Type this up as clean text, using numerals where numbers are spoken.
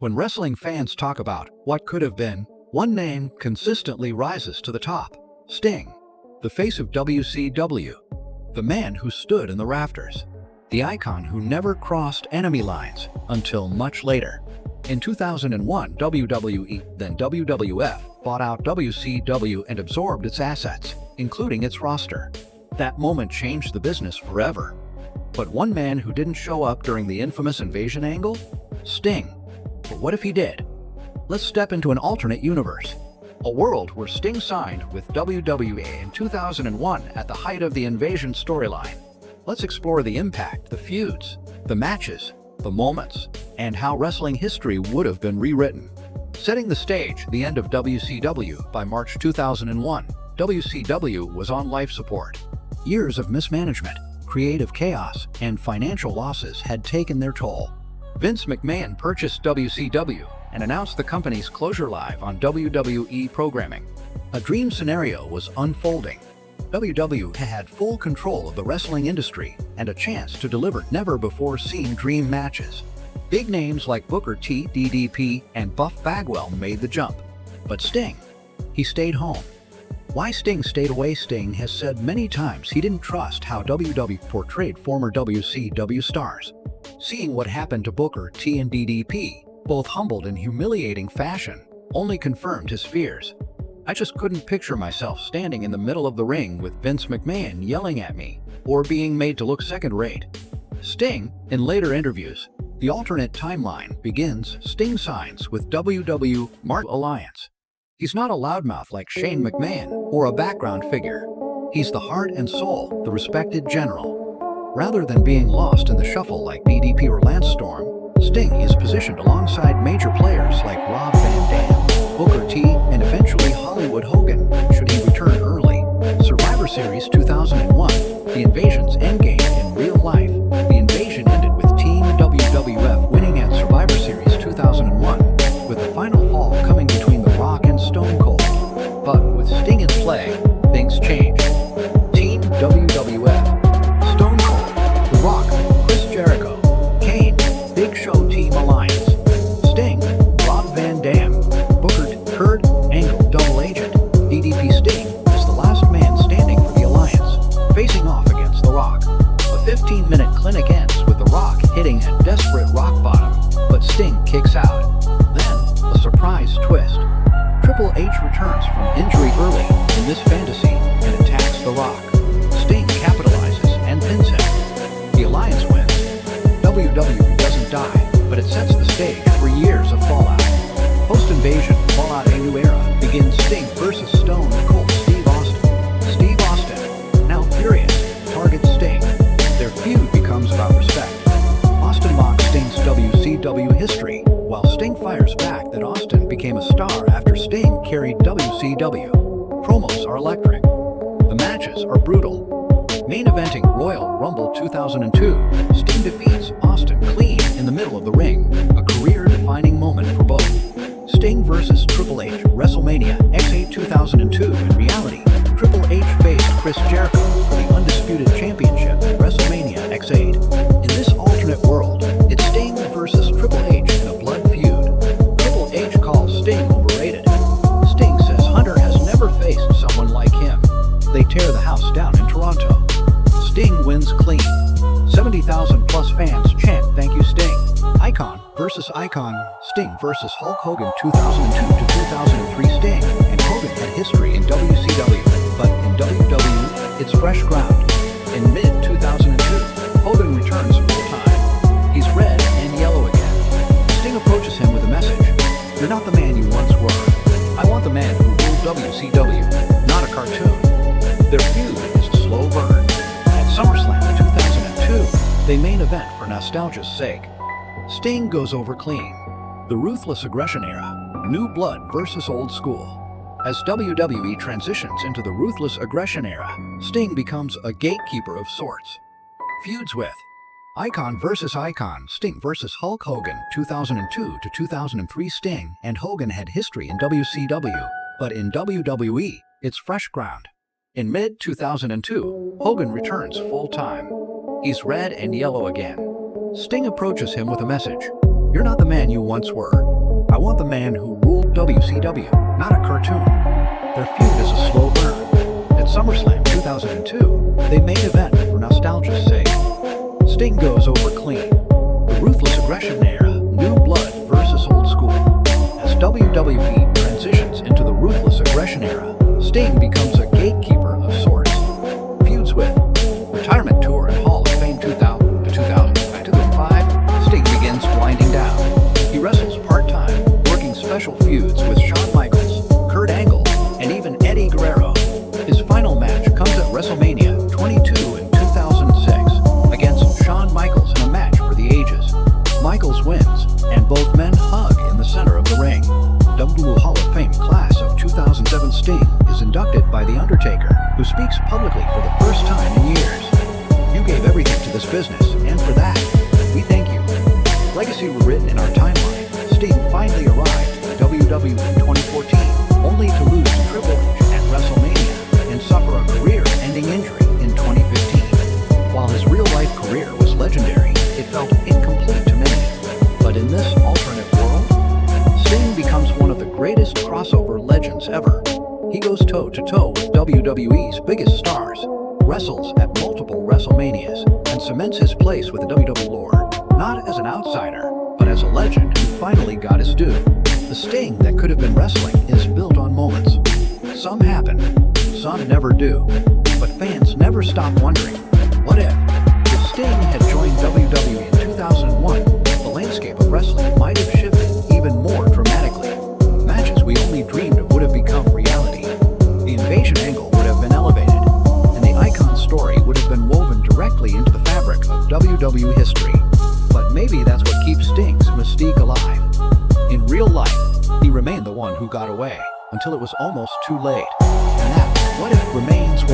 When wrestling fans talk about what could have been, one name consistently rises to the top: Sting, the face of WCW, the man who stood in the rafters, the icon who never crossed enemy lines until much later. In 2001, WWE, then WWF, bought out WCW and absorbed its assets, including its roster. That moment changed the business forever. But one man who didn't show up during the infamous invasion angle? Sting. But what if he did? Let's step into an alternate universe. A world where Sting signed with WWE in 2001 at the height of the invasion storyline. Let's explore the impact, the feuds, the matches, the moments, and how wrestling history would have been rewritten. Setting the stage, the end of WCW. By March 2001, WCW was on life support. Years of mismanagement, creative chaos, and financial losses had taken their toll. Vince McMahon purchased WCW and announced the company's closure live on WWE programming. A dream scenario was unfolding. WWE had full control of the wrestling industry and a chance to deliver never-before-seen dream matches. Big names like Booker T, DDP, and Buff Bagwell made the jump. But Sting, he stayed home. Why Sting stayed away? Sting has said many times he didn't trust how WWE portrayed former WCW stars. Seeing what happened to Booker T and DDP, both humbled in humiliating fashion, only confirmed his fears. I just couldn't picture myself standing in the middle of the ring with Vince McMahon yelling at me, or being made to look second-rate. Sting, in later interviews, the alternate timeline begins. Sting signs with WWE Mark Alliance. He's not a loudmouth like Shane McMahon or a background figure. He's the heart and soul, the respected general. Rather than being lost in the shuffle like DDP or Lance Storm, Sting is positioned alongside major players like Rob Van Dam, Booker T, and eventually Hollywood Hogan, should he return early. Survivor Series 2001, the invasion's endgame in real life. The invasion ended with Team WWF winning at Survivor Series 2001, with the final fall coming between The Rock and Stone Cold. But with Sting in play, things changed. Team WWF, Stone Cold, The Rock, Chris Jericho, Kane, Big Show Team Alliance, Sting, Rob Van Dam, Booker, Kurt Angle, Double Agent, DDP. Sting is the last man standing for the Alliance, facing off against The Rock. A 15-minute clinic ends with The Rock hitting a desperate rock bottom, but Sting kicks out. Then, a surprise twist. Triple H returns from injury early in this fantasy and attacks The Rock. Sting capitalizes and pins him. The Alliance wins. WWE doesn't die, but it sets the stage for years of fallout. Post-invasion, fallout, a new era begins. Sting versus Stone Cold Steve Austin. Steve Austin, now furious, targets Sting. Their feud becomes about respect. Austin mocks Sting's WCW history, while Sting fires back that Austin became a star after Sting carried WCW. Promos are electric. The matches are brutal. Main eventing Royal Rumble 2002, Sting defeats Austin clean in the middle of the ring, a career-defining moment for both. Sting versus Triple H, WrestleMania X8 2002. In reality, Triple H faced Chris Jericho for the Undisputed Championship at WrestleMania X8. In this alternate world, it's Sting versus Triple H in a blood feud. Triple H calls Sting overrated. Sting says Hunter has never faced someone like him. They tear the house down in Toronto. Sting wins clean. 70,000 plus fans chant "Thank you, Sting." Icon versus icon. Sting versus Hulk Hogan 2002 to 2003. Sting and Hogan had history in WCW, but in WWE, it's fresh ground. In mid-2002, Hogan returns full-time. He's red and yellow again. Sting approaches him with a message. "You're not the man you once were. I want the man who ruled WCW, not a cartoon." Their feud is a slow burn. At SummerSlam 2002, they main event for nostalgia's sake. Sting goes over clean. The Ruthless Aggression Era, new blood versus old school. As WWE transitions into the Ruthless Aggression Era, Sting becomes a gatekeeper of sorts. Feuds with Icon versus Icon. Sting versus Hulk Hogan 2002 to 2003. Sting and Hogan had history in WCW, but in WWE, it's fresh ground. In mid-2002, Hogan returns full-time. He's red and yellow again. Sting approaches him with a message. "You're not the man you once were. I want the man who ruled WCW, not a cartoon. Their feud is a slow burn. At SummerSlam 2002, they main event for nostalgia's sake. Sting goes over clean. The Ruthless Aggression era, new blood versus old school. As WWE transitions into the Ruthless Aggression era, Sting becomes a gatekeeper of sorts. Feuds with Retirement Tour and Hall of Fame 2000 to 2005, Sting begins winding down. He wrestles part-time, working special feuds with Shawn Michaels, Kurt Angle, and even Eddie Guerrero. His final match comes at WrestleMania 22 in 2006 against Shawn Michaels in a match for the ages. Michaels wins, and both men hug in the center of the ring. WWE Hall of Fame class of 2007 Sting is inducted by The Undertaker, who speaks publicly for the first time in years. You gave everything to this business, and for that, we thank you. Legacy written in our timeline, Sting finally arrived at WWE in 2014, only to lose to Triple H at WrestleMania and suffer a career-ending injury in 2015. While his real-life career was legendary, it felt incomplete to many. But in this alternate world, Sting becomes one of the greatest crossover legends ever. He goes toe-to-toe with WWE's biggest stars, wrestles at multiple WrestleManias, and cements his place with the WWE lore, not as an outsider, but as a legend who finally got his due. The Sting that could have been wrestling is built on moments. Some happen, some never do, but fans never stop wondering, what if Sting had joined WWE in 2001, the landscape of wrestling might have shifted even more dramatically. Matches we only dreamed of would have become reality. The invasion angle would have been elevated, and the icon story would have been woven directly into the fabric of WWE history. But maybe that's what keeps Sting's mystique alive. In real life, he remained the one who got away, until it was almost too late. And that what if remains